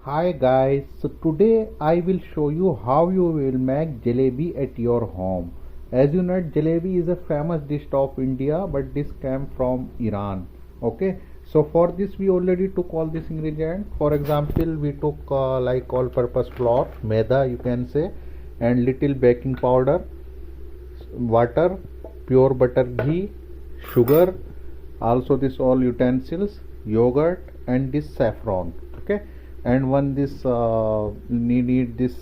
Hi guys, so today I will show you how you will make jalebi at your home. As you know, jalebi is a famous dish of India, but this came from Iran. Okay, so for this we already took all this ingredient. For example, we took like all-purpose flour, maida you can say, and little baking powder, water, pure butter, ghee, sugar, also this all utensils, yogurt, and this saffron. Okay, and one this need this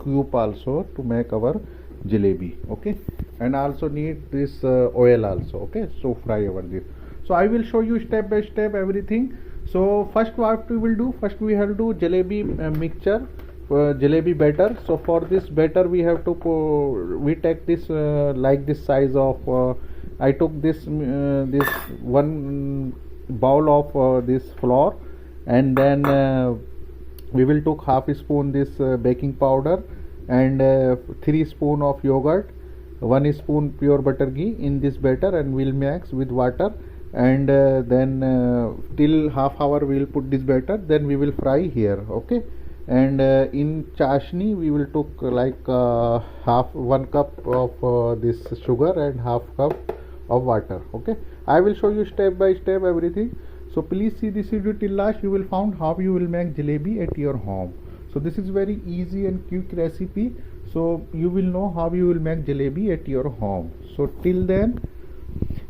cube also to make our jalebi. Okay, and also need this oil also. Okay, so fry over this. So I will show you step by step everything. So first what we will do, first we have to do jalebi mixture, jalebi batter. So for this batter we have to we take this like this size of I took this one bowl of this flour, and then we will took half a spoon this baking powder, and 3 spoon of yogurt, 1 spoon pure butter ghee in this batter, and we'll mix with water, and then till half hour we will put this batter, then we will fry here. Okay, and in chashni we will took like half 1 cup of this sugar and half cup of water. Okay, I will show you step by step everything. So please see this video till last. You will find how you will make jalebi at your home. So this is very easy and quick recipe. So you will know how you will make jalebi at your home. So till then,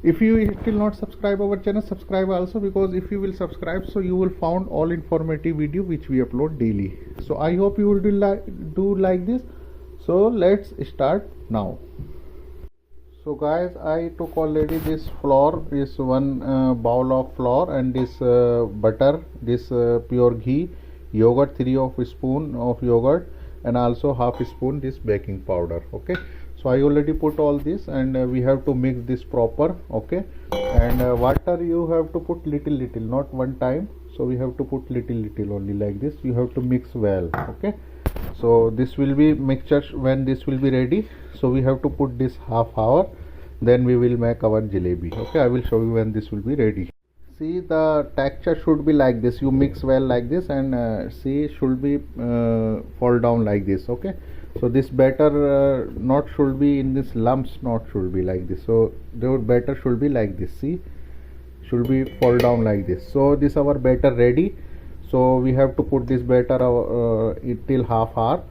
if you still not subscribe our channel, subscribe also, because if you will subscribe, so you will find all informative video which we upload daily. So I hope you will do like this. So let's start now. So guys, I took already this flour, this one bowl of flour, and this butter, this pure ghee, yogurt, 3 of spoon of yogurt, and also half spoon this baking powder. Okay, so I already put all this, and we have to mix this proper. Okay, and water you have to put little, not one time. So we have to put little only, like this. You have to mix well. Okay, so this will be mixture when this will be ready. So we have to put this half hour, then we will make our jalebi. Okay, I will show you when this will be ready. See, the texture should be like this. You mix well like this, and see, should be fall down like this. Okay, so this batter not should be in this lumps, not should be like this. So the batter should be like this. See, should be fall down like this. So this our batter ready. So we have to put this batter till half hour,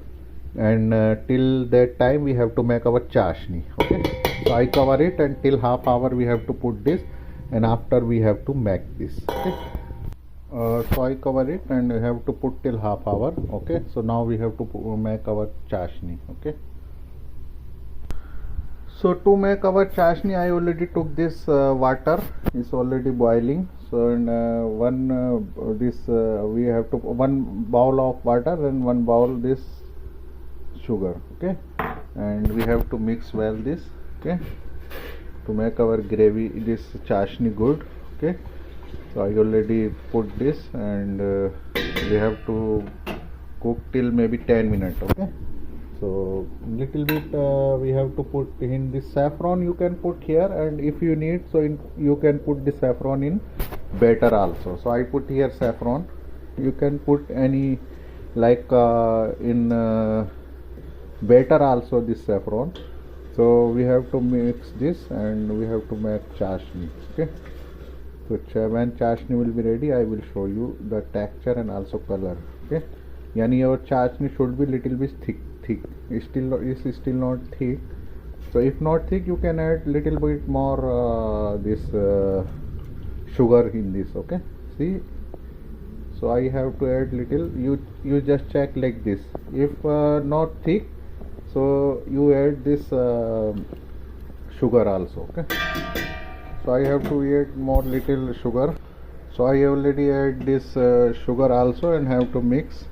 and till that time we have to make our chashni. Okay, so I cover it, and till half hour we have to put this, and after we have to make this. Okay, so I cover it, and we have to put till half hour. Okay, so now we have to make our chashni. Okay, so to make our chashni, I already took this water, is already boiling. So in we have to 1 bowl of water and 1 bowl this sugar. Okay, and we have to mix well this. Okay, to make our gravy, this chashni good. Okay, so I already put this, and we have to cook till maybe 10 minutes. Okay, so little bit we have to put in this saffron. You can put here, and if you need, so you can put the saffron in batter also. So I put here saffron. You can put any like in batter also this saffron. So we have to mix this, and we have to make chashni. Okay, so when chashni will be ready, I will show you the texture and also color. Okay, yani your chashni should be little bit thick. It's still not thick. So if not thick, you can add little bit more this sugar in this. Okay, see, so I have to add little. You just check like this. If not thick, so you add this sugar also. Okay, so I have to add more little sugar. So I already add this sugar also, and have to mix.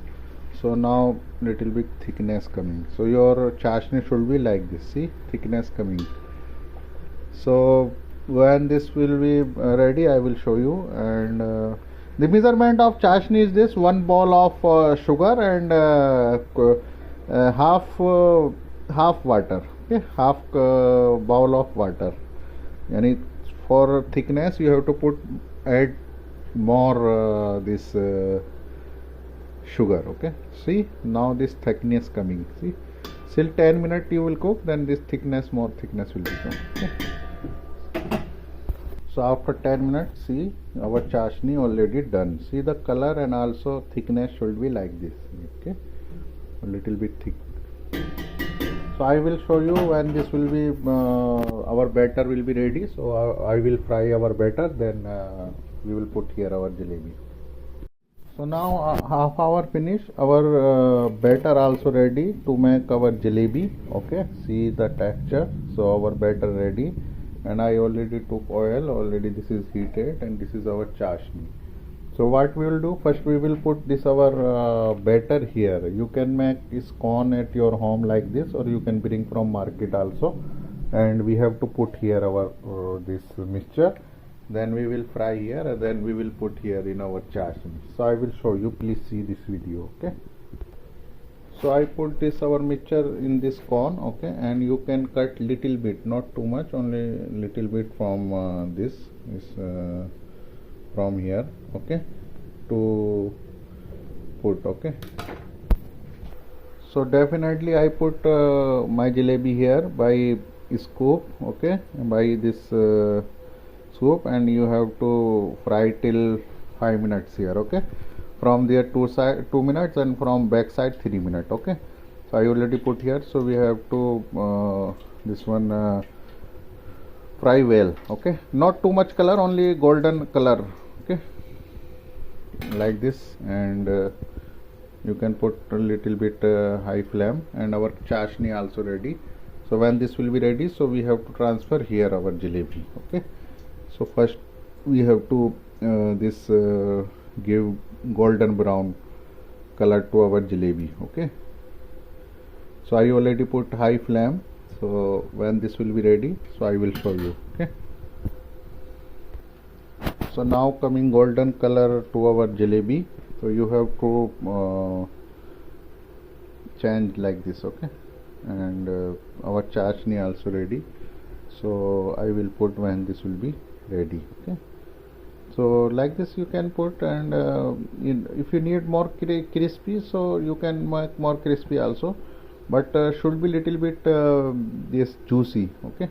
So now little bit thickness coming. So your chashni should be like this. See, thickness coming. So when this will be ready, I will show you. And the measurement of chashni is this: 1 bowl of sugar, and half water. Okay, half bowl of water. Yani for thickness you have to add more this sugar. Okay, see now this thickness coming. See, still 10 minutes you will cook, then this thickness, more thickness will become. Okay. So after 10 minutes, see our chashni already done. See the color and also thickness should be like this. Okay, a little bit thick. So I will show you when this will be our batter will be ready. So I will fry our batter, then we will put here our jalebi. So now half hour finish, our batter also ready to make our jalebi. Okay, see the texture. So our batter ready, and I already took oil. Already this is heated, and this is our chashni. So what we will do, first we will put this our batter here. You can make this corn at your home like this, or you can bring from market also. And we have to put here our this mixture. Then we will fry here, and then we will put here in our chashni. So I will show you. Please see this video. Okay. So I put this our mixture in this corn. Okay, and you can cut little bit, not too much, only little bit from this from here. Okay, to put. Okay, so definitely I put my jalebi here by scoop. Okay, by this scoop, and you have to fry till 5 minutes here. Okay, from there 2 minutes, and from back side 3 minutes. Okay, so I already put here. So we have to this one fry well. Okay, not too much color, only golden color. Okay, like this, and you can put a little bit high flame, and our chashni also ready. So when this will be ready, so we have to transfer here our jalebi. Okay, so first we have to this give golden brown color to our jalebi. Okay, so I already put high flame. So when this will be ready, so I will show you. Okay, so now coming golden color to our jalebi. So you have to change like this. Okay, and our chashni also ready. So I will put when this will be ready. Okay, so like this you can put, and if you need more crispy, so you can make more crispy also, but should be little bit this juicy. Okay,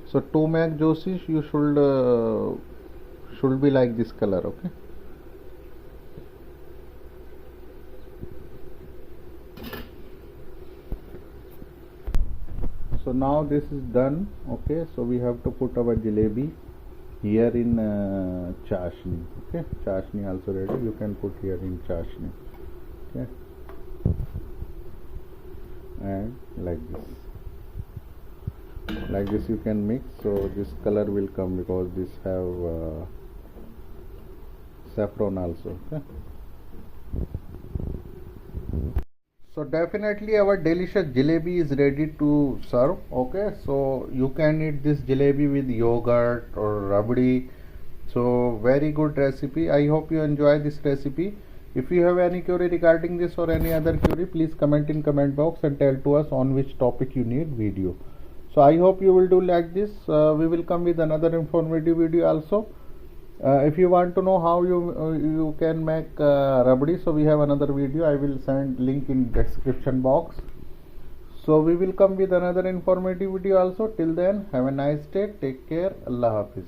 so to make juicy you should be like this color. Okay, so now this is done. Okay, so we have to put our jalebi here in chashni. Okay, chashni also ready. You can put here in chashni. Okay, and like this you can mix. So this color will come because this have saffron also. Okay, so definitely our delicious jalebi is ready to serve. Okay, so you can eat this jalebi with yogurt or rabdi. So very good recipe. I hope you enjoy this recipe. If you have any query regarding this or any other query, please comment in comment box and tell to us on which topic you need video. So I hope you will do like this. We will come with another informative video also. If you want to know how you can make rabdi, so we have another video. I will send link in description box. So we will come with another informative video also. Till then, have a nice day. Take care. Allah Hafiz.